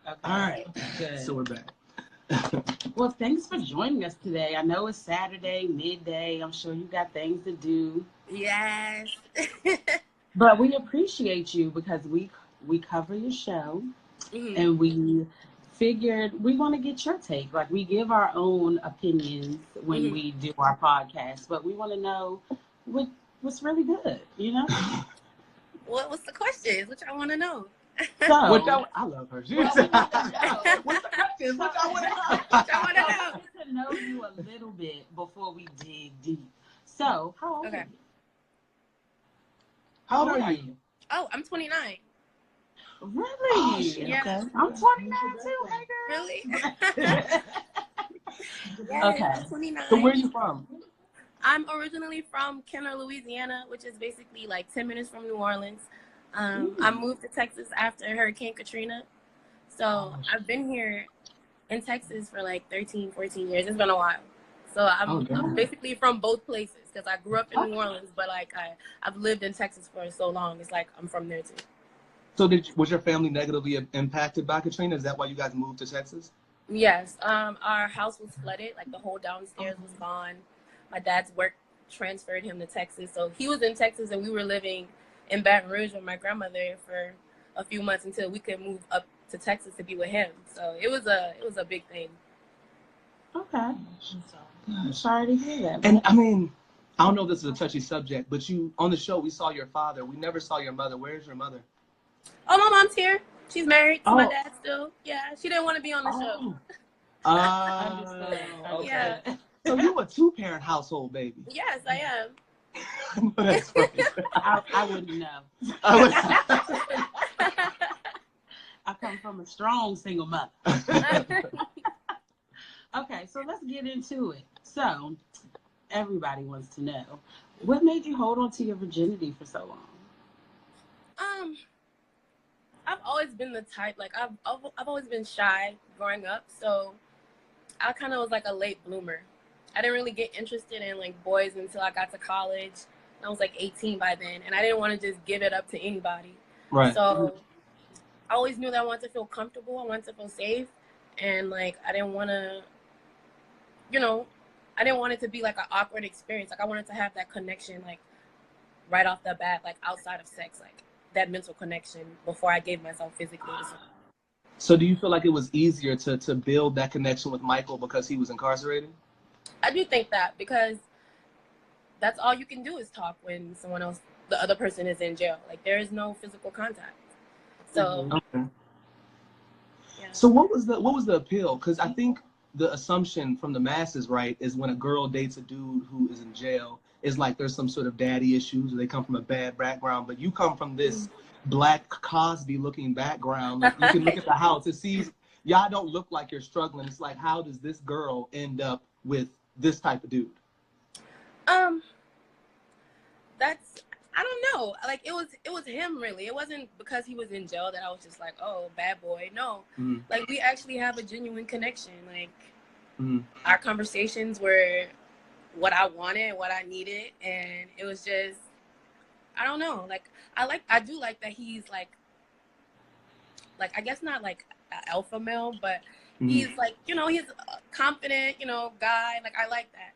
Okay. All right. Good. So we're back. Well, thanks for joining us today. I know it's Saturday, midday. I'm sure you got things to do. Yes. But we appreciate you because we cover your show, and we figured we want to get your take. Like, we give our own opinions when we do our podcast, but we want to know what's really good, you know? What's the question? Which I want to know. So, I love her. well, we want to know. What's the question? What I want to know. Which I want to know. Get to know you a little bit before we dig deep. So, how old are you? How old are you? Oh, I'm 29. Really? Oh, shit. Yeah. Okay. I'm 29 too, hey girl. Really? Okay. I'm 29. So where are you from? I'm originally from Kenner, Louisiana, which is basically like 10 minutes from New Orleans. I moved to Texas after Hurricane Katrina. So I've been here in Texas for like 13, 14 years. It's been a while. So I'm basically from both places because I grew up in New Orleans, but like I've lived in Texas for so long. It's like I'm from there too. So was your family negatively impacted by Katrina? Is that why you guys moved to Texas? Yes. Our house was flooded. Like the whole downstairs was gone. My dad's work transferred him to Texas. So he was in Texas and we were living in Baton Rouge with my grandmother for a few months until we could move up to Texas to be with him. So it was a big thing. Okay. I'm sorry to hear that. And I mean, I don't know if this is a touchy subject, but on the show we saw your father. We never saw your mother. Where's your mother? Oh, my mom's here. She's married to my dad still. Yeah, she didn't want to be on the show. Understood. Okay. Yeah. So you a two-parent household, baby? Yes, I am. That's right. I wouldn't know. I come from a strong single mother. Okay, so let's get into it. So, everybody wants to know, what made you hold on to your virginity for so long? I've always been the type, like I've always been shy growing up, so I kind of was like a late bloomer. I didn't really get interested in like boys until I got to college. I was like 18 by then, and I didn't want to just give it up to anybody. Right. So I always knew that I wanted to feel comfortable. I wanted to feel safe, and like I didn't want to, I didn't want it to be like an awkward experience. Like I wanted to have that connection, like right off the bat, like outside of sex, like that mental connection before I gave myself physically to someone. So do you feel like it was easier to build that connection with Michael because he was incarcerated? I do think that, because that's all you can do is talk when the other person is in jail. Like there is no physical contact. So okay. Yeah. So what was the appeal? Because I think the assumption from the masses, right, is when a girl dates a dude who is in jail, is like there's some sort of daddy issues or they come from a bad background. But you come from this Black Cosby looking background. Like you can look at the house and see y'all don't look like you're struggling. It's like, how does this girl end up with this type of dude? That's, I don't know. Like it was him really. It wasn't because he was in jail that I was just like, oh, bad boy. No. Like we actually have a genuine connection. Like our conversations were what I wanted, what I needed, and it was just, I don't know. Like I do like that he's like I guess not like an alpha male, but he's like, he's a confident, guy. Like I like that.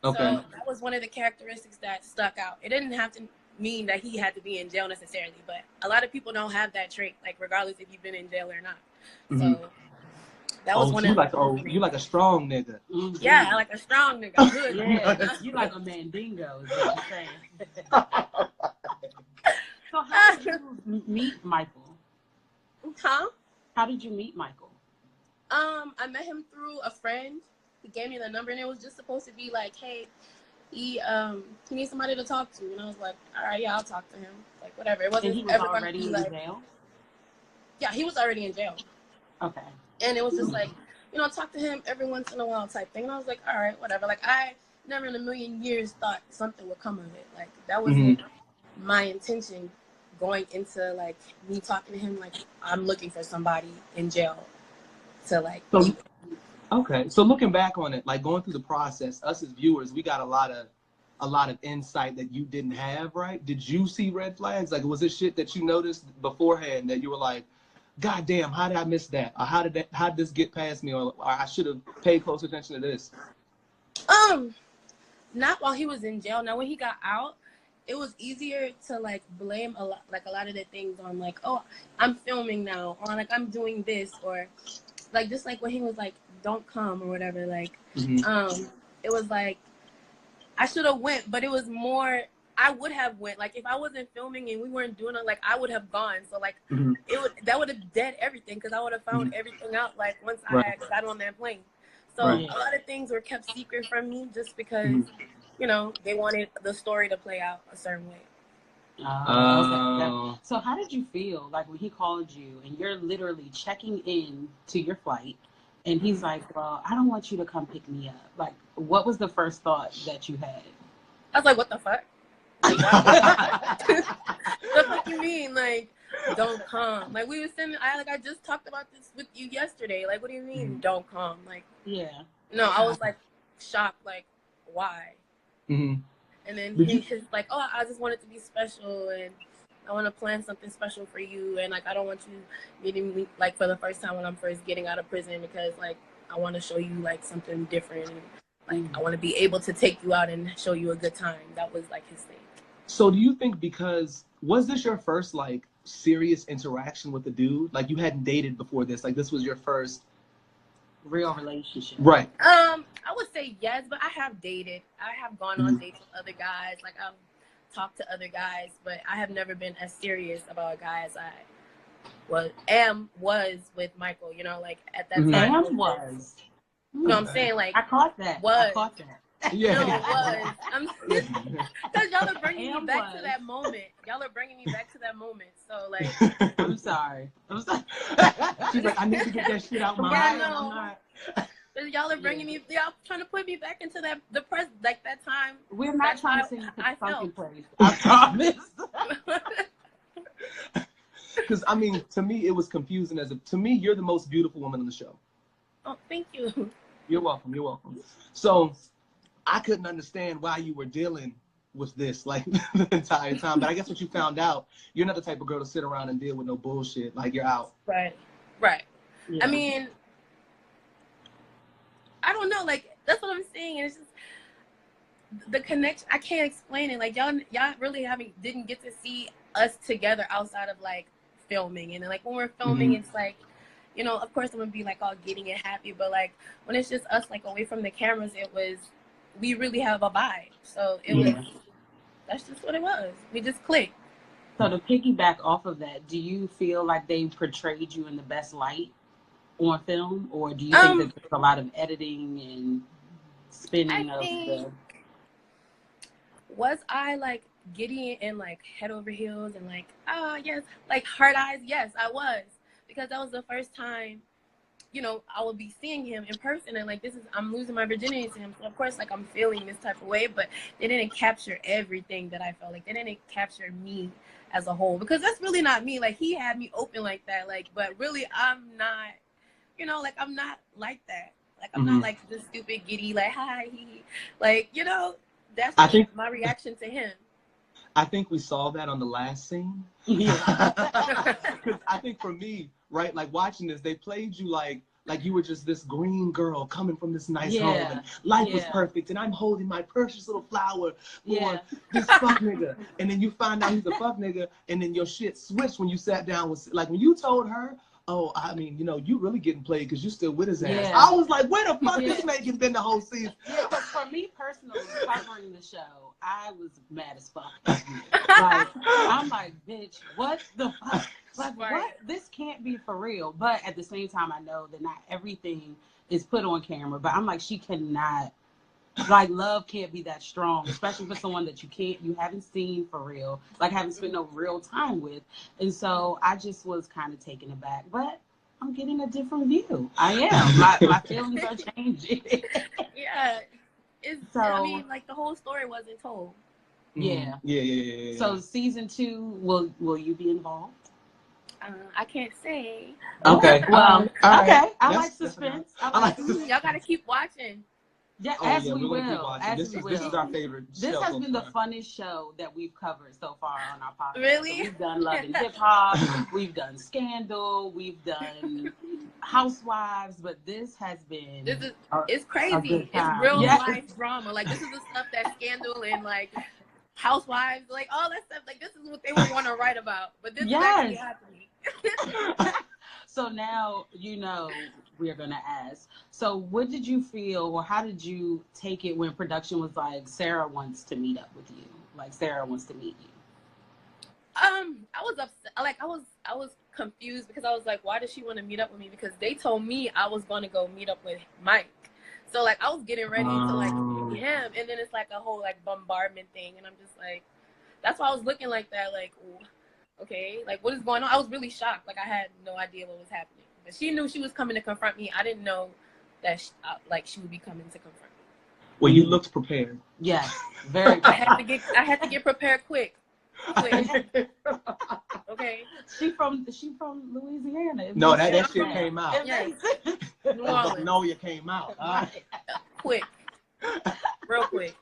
Okay. So that was one of the characteristics that stuck out. It didn't have to mean that he had to be in jail necessarily, but a lot of people don't have that trait, like regardless if you've been in jail or not. So that was one so of you like a strong nigga. Yeah, I like a strong nigga. Good. Yeah, you like a mandingo is what you're saying. So how did you meet Michael? Huh? How did you meet Michael? I met him through a friend. He gave me the number, and it was just supposed to be like, hey, he needs somebody to talk to. And I was like, all right, yeah, I'll talk to him. Like, whatever. It wasn't And he was ever already be in like, jail? Yeah, he was already in jail. Okay. And it was just like, talk to him every once in a while type thing. And I was like, all right, whatever. Like, I never in a million years thought something would come of it. Like, that wasn't my intention going into, like, me talking to him. Like, I'm looking for somebody in jail to, like, Okay, so looking back on it, like going through the process, us as viewers, we got a lot of insight that you didn't have, right? Did you see red flags? Like, was it shit that you noticed beforehand that you were like, God damn, how did I miss that? Or how did this get past me? Or I should have paid close attention to this. Not while he was in jail. Now when he got out, it was easier to like blame a lot of the things on like, oh, I'm filming now, or like I'm doing this, or like just like when he was like, don't come or whatever. Like, it was like I should have went, but it was more. I would have went. Like if I wasn't filming and we weren't doing it, like I would have gone. So like that would have dead everything because I would have found everything out like once I got on that plane. So a lot of things were kept secret from me just because you know they wanted the story to play out a certain way. Okay. So how did you feel like when he called you and you're literally checking in to your flight and he's like, well, I don't want you to come pick me up. Like, what was the first thought that you had? I was like, what the fuck? Like, what do you mean? Like, don't come. Like, we were sitting, I just talked about this with you yesterday. Like, what do you mean, don't come? Like, no, I was like shocked, like, why? And then he's like, oh, I just want it to be special and I want to plan something special for you. And like, I don't want you meeting me like for the first time when I'm first getting out of prison because like, I want to show you like something different. And, like, I want to be able to take you out and show you a good time. That was like his thing. So do you think was this your first like serious interaction with the dude? Like you hadn't dated before this, like this was your first real relationship? Right. I would say yes, but I have dated. I have gone on dates with other guys. Like I've talked to other guys, but I have never been as serious about a guy as I was with Michael, you know, like at that time. Was. You know what I'm saying? Like I caught that. Yeah. No, it was. Because y'all are bringing me back to that moment. Y'all are bringing me back to that moment. So, like. I'm sorry. She's like, I need to get that shit out my mind. Y'all are bringing me, y'all trying to put me back into the present, like that time. We're not trying to send you to the funky place. I promise. Because, I mean, to me, it was confusing. To me, you're the most beautiful woman on the show. Oh, thank you. You're welcome. You're welcome. So I couldn't understand why you were dealing with this like the entire time. But I guess what you found out, you're not the type of girl to sit around and deal with no bullshit. Like you're out. Right. Yeah. I mean, I don't know. Like that's what I'm saying. And it's just the connection. I can't explain it. Like y'all really didn't get to see us together outside of like filming. And then, like when we're filming, it's like, you know, of course I'm gonna be like all getting it happy, but like when it's just us like away from the cameras, we really have a vibe. So that's just what it was. We just clicked. So to piggyback off of that, do you feel like they portrayed you in the best light on film, or do you think that there's a lot of editing and spinning was I like giddy and like head over heels and like yes, like hard eyes? Yes, I was. Because that was the first time, you know, I would be seeing him in person and like I'm losing my virginity to him. So of course, like I'm feeling this type of way, but they didn't capture everything that I felt. Like they didn't capture me as a whole because that's really not me. Like he had me open like that, like, but really I'm not, you know, like I'm not like that. Like I'm not like this stupid giddy, like hi, like, you know, that's my reaction to him. I think we saw that on the last scene. Because I think for me, right, like watching this, they played you like you were just this green girl coming from this nice home and life was perfect and I'm holding my precious little flower for this fuck nigga. And then you find out he's a fuck nigga and then your shit switched when you sat down with, like when you told her, oh, I mean, you know, you really getting played because you still with his ass. I was like, where the fuck this man has been the whole season? Yeah, but for me personally, covering the show, I was mad as fuck. Like, I'm like, bitch, what the fuck? Like, what? This can't be for real. But at the same time, I know that not everything is put on camera. But I'm like, she cannot. Like, love can't be that strong, especially for someone that you haven't seen for real, like haven't spent no real time with. And so I just was kind of taken aback, but I'm getting a different view. I am. My feelings are changing. I mean, like the whole story wasn't told. Yeah. So season 2, will you be involved? I can't say. Okay. Well, okay. Right. I like suspense. Y'all gotta keep watching. Yeah, Oh, as yeah, we we're gonna keep will. watching. As This we is will. this is our favorite This show has so been the far. funnest show that we've covered so far on our podcast. Really? So we've done Love and Hip Hop, we've done Scandal, we've done Housewives, but this has been it's a crazy. good It's time. real Yes. life drama. Like this is the stuff that Scandal and like Housewives, like all that stuff. Like this is what they would want to write about. But this is actually happening. So now, we're going to ask. So what did you feel, or how did you take it when production was like, Sarah wants to meet up with you? Like, Sarah wants to meet you. I was upset. Like, I was confused because I was like, why does she want to meet up with me? Because they told me I was going to go meet up with Mike. So, like, I was getting ready to, like, meet him. And then it's, like, a whole, like, bombardment thing. And I'm just like, that's why I was looking like that. Like, okay, like, what is going on? I was really shocked. Like, I had no idea what was happening. But she knew she was coming to confront me. I didn't know that, she would be coming to confront me. Well, you looked prepared. Yes, very. I had to get prepared quick. Okay. She from Louisiana. No, that shit came out. Yeah. Magnolia came out. Right. Quick. Real quick.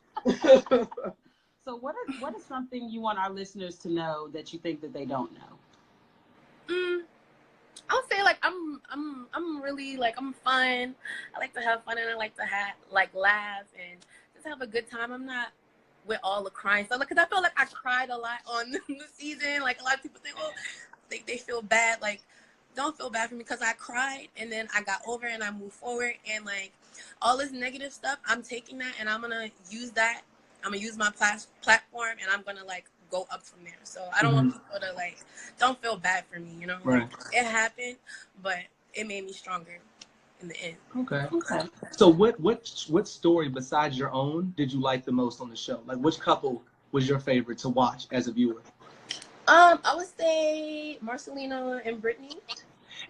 So what is something you want our listeners to know that you think that they don't know? I would say like I'm really like I'm fun. I like to have fun and I like to laugh and just have a good time. I'm not with all the crying stuff because I feel like I cried a lot on the season. Like a lot of people think, oh, they feel bad. Like, don't feel bad for me because I cried and then I got over and I moved forward and like all this negative stuff. I'm taking that and I'm gonna use that. I'm gonna use my platform and I'm gonna like go up from there. So I don't want people to like don't feel bad for me. Right. Like, it happened, but it made me stronger in the end. Okay. So what story besides your own did you like the most on the show? Like which couple was your favorite to watch as a viewer? I would say Marcelino and Brittany.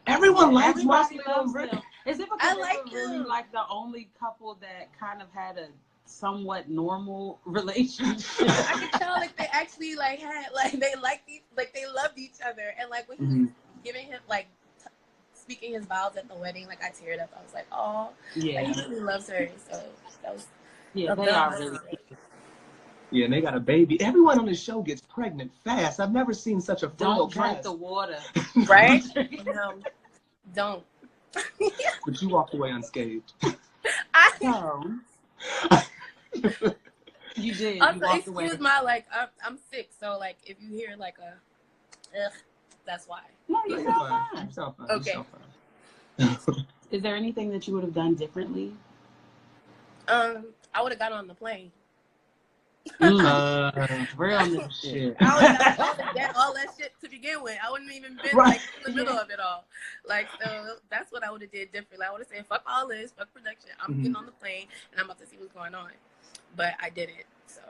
Everyone likes Everybody Marcelino loves and Brittany. them. Is it because I they like were really them. like the only couple that kind of had a somewhat normal relationship? I could tell like they actually like had like they liked they loved each other and like when he was giving him like speaking his vows at the wedding, like I teared up. I was like, oh, Yeah, like, he really loves her. So that was they are really cute. Yeah, and they got a baby. Everyone on the show gets pregnant fast. I've never seen such a fertile Don't drink cast. the water, right? No, don't. But you walked away unscathed. You did. Also, you walked away. excuse my like I'm sick, so like if you hear like a that's why. No, you sound fine. You sound fine. Okay. You sound fine. Is there anything that you would have done differently? I would have got on the plane. Real nigga shit. I would have done all that shit to begin with. I wouldn't even been like in the middle of it all. Like, so that's what I would have did differently. I would have said, fuck all this, fuck production. I'm getting on the plane and I'm about to see what's going on. But I didn't. So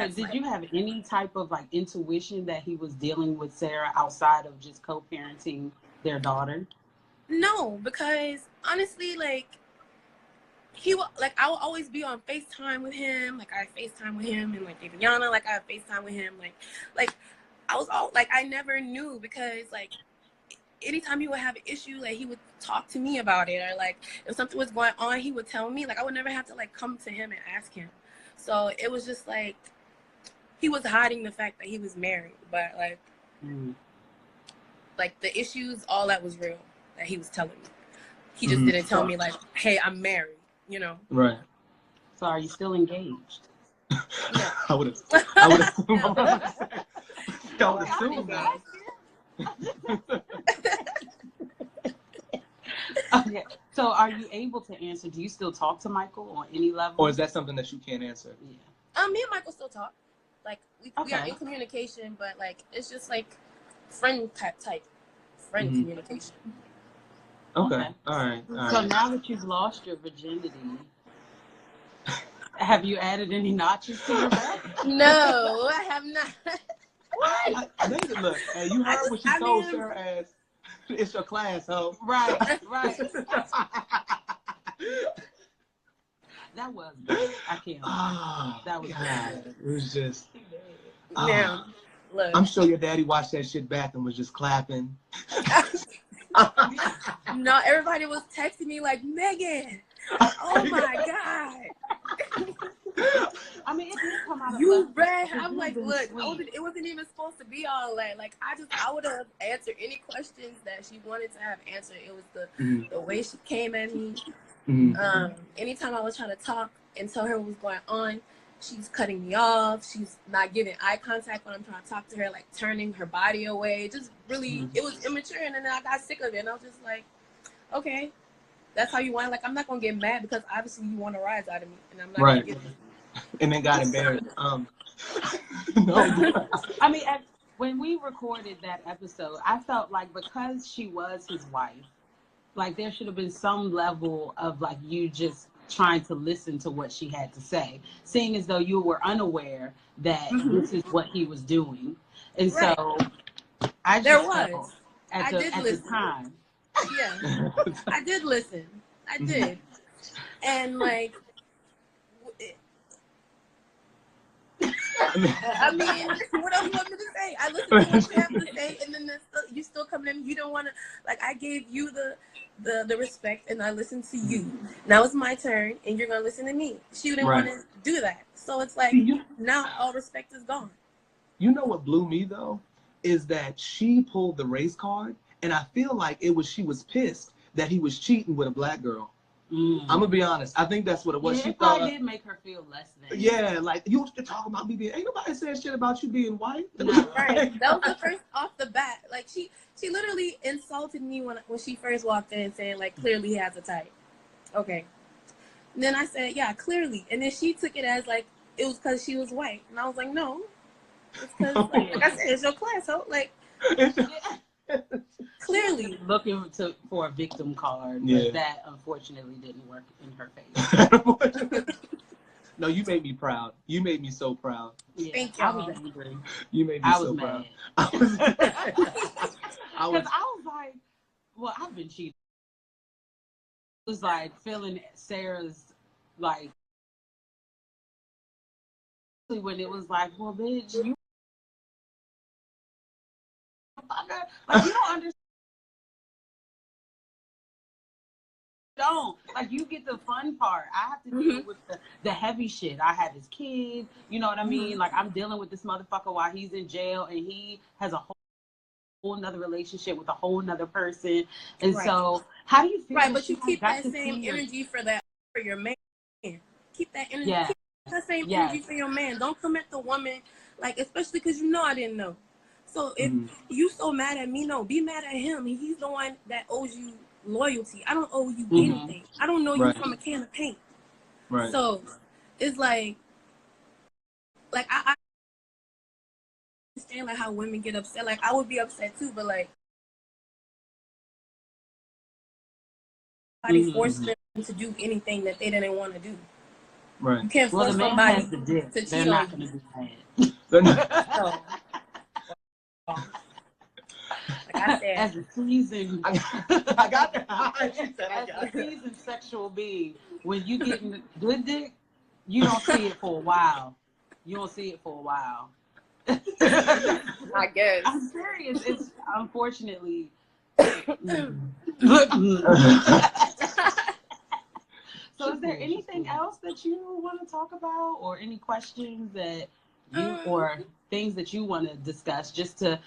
did you have any type of like intuition that he was dealing with Sarah outside of just co-parenting their daughter? No, because honestly, like he will like I will always be on FaceTime with him. Like I FaceTime with him and like Aviana, like I FaceTime with him. Like I was all like I never knew because like anytime he would have an issue, like he would talk to me about it, or like if something was going on, he would tell me. Like I would never have to like come to him and ask him. So it was just like he was hiding the fact that he was married, but like the issues, all that was real that he was telling me. He just didn't tell me like, hey, I'm married, you know. Right. So are you still engaged? Yeah. I would assume that. Okay. So are you able to answer? Do you still talk to Michael on any level? Or is that something that you can't answer? Yeah. Me and Michael still talk. Like we are in communication, but like it's just like friend communication. Okay. All right. So now that you've lost your virginity, have you added any notches to your belt? No, I have not. What? Look, you heard what she told Sarah as, it's your class, ho. Right. That was good. I can't. That was good. It was just. Now, look. I'm sure your daddy watched that shit back and was just clapping. No, everybody was texting me like, Megan, Oh my God. I mean, it did come out of You left. read. I'm like, been look, sweet. it wasn't even supposed to be all that. Like, I would have answered any questions that she wanted to have answered. It was the way she came at me. Anytime I was trying to talk and tell her what was going on, she's cutting me off. She's not giving eye contact when I'm trying to talk to her, like turning her body away. Just really, it was immature. And then I got sick of it. And I was just like, okay, that's how you want it. Like, I'm not going to get mad because obviously you want a rise out of me. And I'm not going to give it. And then got embarrassed. No. I mean, when we recorded that episode, I felt like because she was his wife, like there should have been some level of like you just trying to listen to what she had to say, seeing as though you were unaware that this is what he was doing. And so I just felt at the time. Yeah, I did listen. I did. And like, I mean, what else you want me to say? I listened to what you have to say, and then you still come in. You don't want to, like, I gave you the respect, and I listened to you. Now it's my turn, and you're gonna listen to me. She didn't want to do that, so it's like now all respect is gone. You know what blew me though is that she pulled the race card, and I feel like she was pissed that he was cheating with a black girl. I'm gonna be honest. I think that's what it was. Yeah, she probably did make her feel less than. Yeah, like you used to talk about me being. Ain't nobody saying shit about you being white. Right. That was the first off the bat. Like she literally insulted me when she first walked in, saying like clearly he has a type. Okay. And then I said yeah, clearly, and then she took it as like it was because she was white, and I was like no, it's because like I said, it's your class, so like. Clearly looking for a victim card, but that unfortunately didn't work in her favor. No, you made me proud. You made me so proud. Yeah, thank you. I was angry. You made me so proud. Because I was like, well, I've been cheated. It was like feeling Sarah's like when it was like, well, bitch, you like you don't understand. Don't like you get the fun part. I have to deal with the heavy shit. I have his kid, you know what I mean? Like I'm dealing with this motherfucker while he's in jail and he has a whole nother relationship with a whole nother person. And so how do you feel? Right, but you keep that same energy for your man. Keep that energy. Keep that same energy for your man. Don't come at the woman like, especially because you know I didn't know. So if you so mad at me, no, be mad at him. He's the one that owes you loyalty. I don't owe you anything. I don't know you from a can of paint. Right. So it's like I understand like how women get upset. Like I would be upset too, but like nobody forced them to do anything that they didn't want to do. Right. You can't force somebody to cheat on you. They're not. So, like I said, as a seasoned, I got that. As a seasoned sexual being, when you get good dick, you don't see it for a while. I guess. I'm serious. It's unfortunately. So, is there anything else that you want to talk about, or any questions that you or things that you want to discuss, just to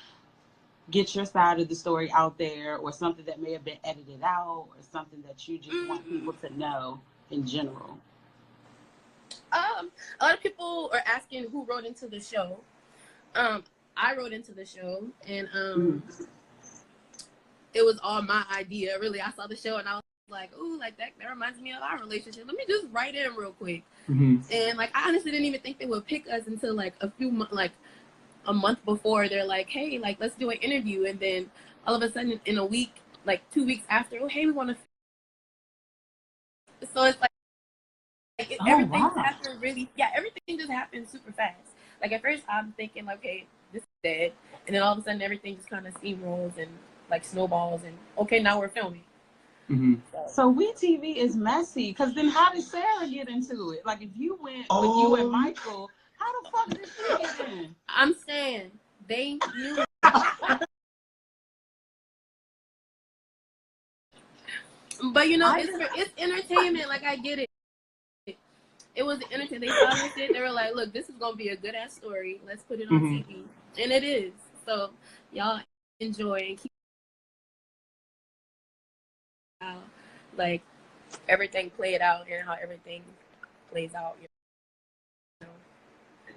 get your side of the story out there, or something that may have been edited out, or something that you just want people to know in general? A lot of people are asking who wrote into the show. I wrote into the show, and it was all my idea. Really, I saw the show and I was like, "Ooh, like that reminds me of our relationship. Let me just write in real quick." And like, I honestly didn't even think they would pick us until like a month before. They're like, "Hey, like let's do an interview," and then all of a sudden, in a week, like 2 weeks after, "Oh, hey, we want to." So it's like everything happened really. Yeah, everything just happened super fast. Like at first, I'm thinking like, "Okay, this is dead," and then all of a sudden, everything just kind of steamrolls and like snowballs, and okay, now we're filming. So WeTV is messy, because then how did Sarah get into it? Like if you went with you and Michael, how the fuck did she get in? I'm saying they knew. But you know, it's entertainment. Like I get it. It was entertainment. They saw this shit. They were like, "Look, this is gonna be a good ass story. Let's put it on TV," and it is. So y'all enjoy and keep how like everything played out and how everything plays out. You know?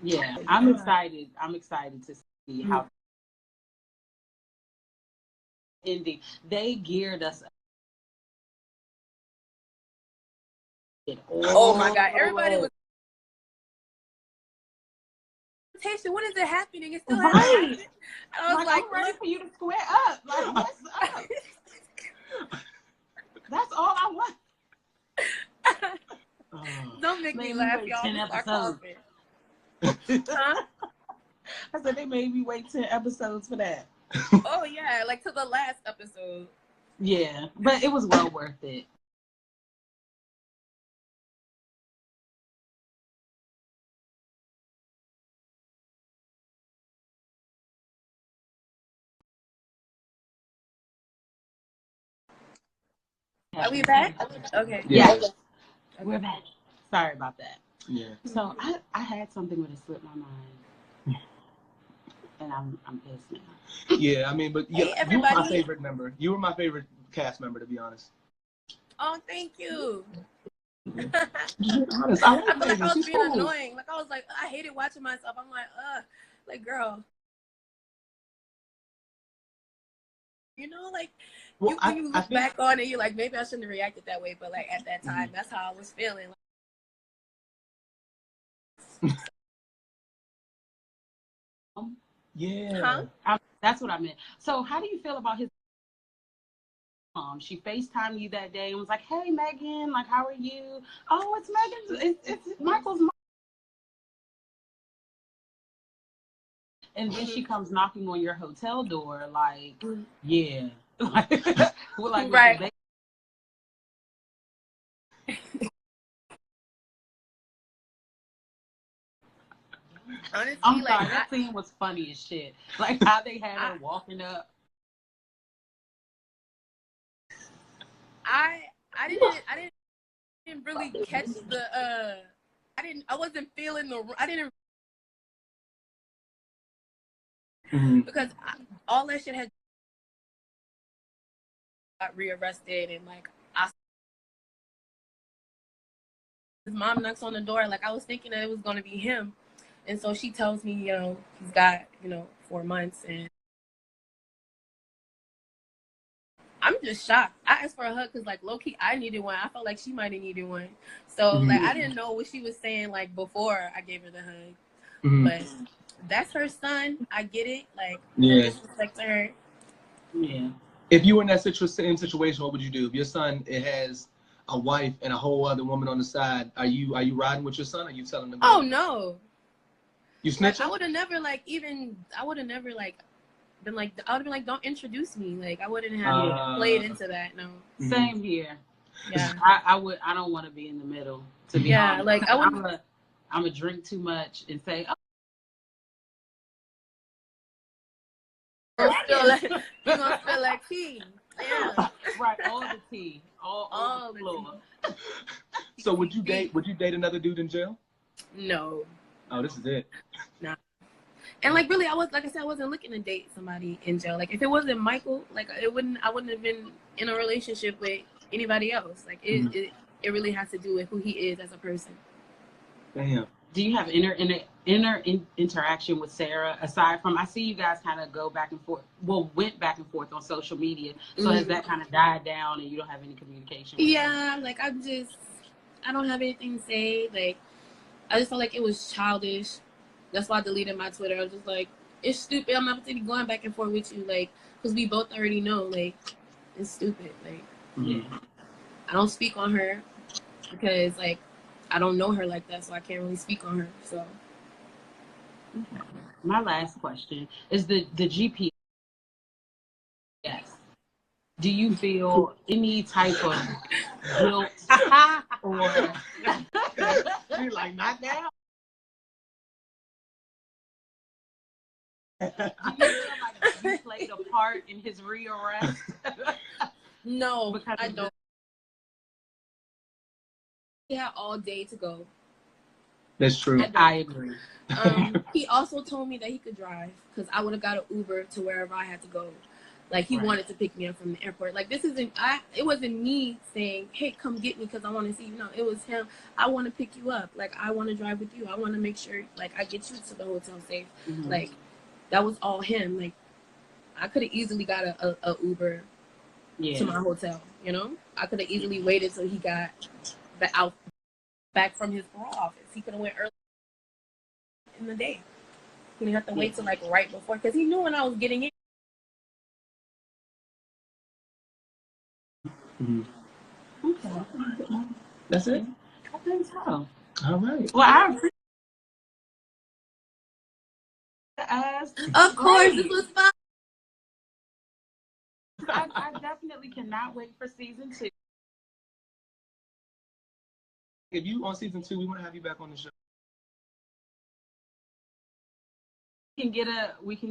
Yeah, I'm excited. I'm excited to see how ending. They geared us. Oh my God! Everybody was. When is it happening? It's still happening. And I was like, I'm ready for you to square up. Like, what's up? That's all I want. Don't make me laugh, y'all. 10 episodes. Huh? I said they made me wait 10 episodes for that. Oh yeah, like to the last episode. Yeah, but it was well worth it. Are we back? Okay. Yeah. We're back. Sorry about that. Yeah. So I had something that slipped my mind. And I'm pissed now. Yeah, I mean, but yeah, hey, you were my favorite member. You were my favorite cast member, to be honest. Oh, thank you. Honest, I feel like I was being annoying. Like I was like, I hated watching myself. I'm like, girl. You know, like when you look back on it, you're like, maybe I shouldn't have reacted that way, but like at that time, that's how I was feeling. Yeah. That's what I meant. So how do you feel about his mom? She FaceTimed you that day and was like, "Hey, Megan, like, how are you?" "Oh, it's Megan's. It's Michael's mom." And then she comes knocking on your hotel door, like, yeah, like right. Honestly, I'm sorry, that scene was funny as shit. Like how they had her walking up. I didn't really catch the I wasn't feeling because all that shit had got rearrested and like his mom knocks on the door, like I was thinking that it was gonna be him. And so she tells me, you know, he's got, 4 months, and I'm just shocked. I asked for a hug because, like, low-key, I needed one. I felt like she might have needed one. So, like, I didn't know what she was saying, like, before I gave her the hug. But that's her son. I get it. Like, no disrespect to her. Yeah. If you were in that situation, what would you do? If your son has a wife and a whole other woman on the side, are you riding with your son? Or are you telling him to go? Oh, no. You snitching? Like, I would have never, like, been like, I would have been like, don't introduce me. Like, I wouldn't have played into that. No. Same here. Yeah. I don't want to be in the middle, to be honest. Like I'm a drink too much and say, oh. You're gonna spill like tea. Yeah. Right, all the tea. All the floor. So would you date another dude in jail? No. Oh, this is it. No. And like really, I wasn't looking to date somebody in jail. Like if it wasn't Michael, like I wouldn't have been in a relationship with anybody else. Like it really has to do with who he is as a person. Damn. Do you have interaction with Sarah aside from, I see you guys kind of go back and forth, went back and forth on social media. So has that kind of died down and you don't have any communication with her? Like I don't have anything to say. Like I just felt like it was childish. That's why I deleted my Twitter. I was just like, it's stupid. I'm not going to be going back and forth with you, like, because we both already know, like, it's stupid. Like, I don't speak on her because, like, I don't know her like that, so I can't really speak on her. So, okay. My last question is the GPS. Yes. Do you feel any type of guilt or you're like, not now? Do you feel like you played a part in his rearrest? No, I don't. he had all day to go. That's true. I agree. He also told me that he could drive because I would have got an Uber to wherever I had to go. Like, he wanted to pick me up from the airport. Like, it wasn't me saying, hey, come get me because I want to see you. No, it was him. I want to pick you up. Like, I want to drive with you. I want to make sure, like, I get you to the hotel safe. Mm-hmm. Like, that was all him. Like, I could have easily got a Uber to my hotel, you know? I could have easily waited till he got back from his parole office. He could have went early in the day. He didn't have to wait till, like, right before because he knew when I was getting in. Mm-hmm. Okay. That's it? I think so. All right. Well, I appreciate us. Of course, this was fun. I definitely cannot wait for season 2. If you on season 2, we want to have you back on the show. We can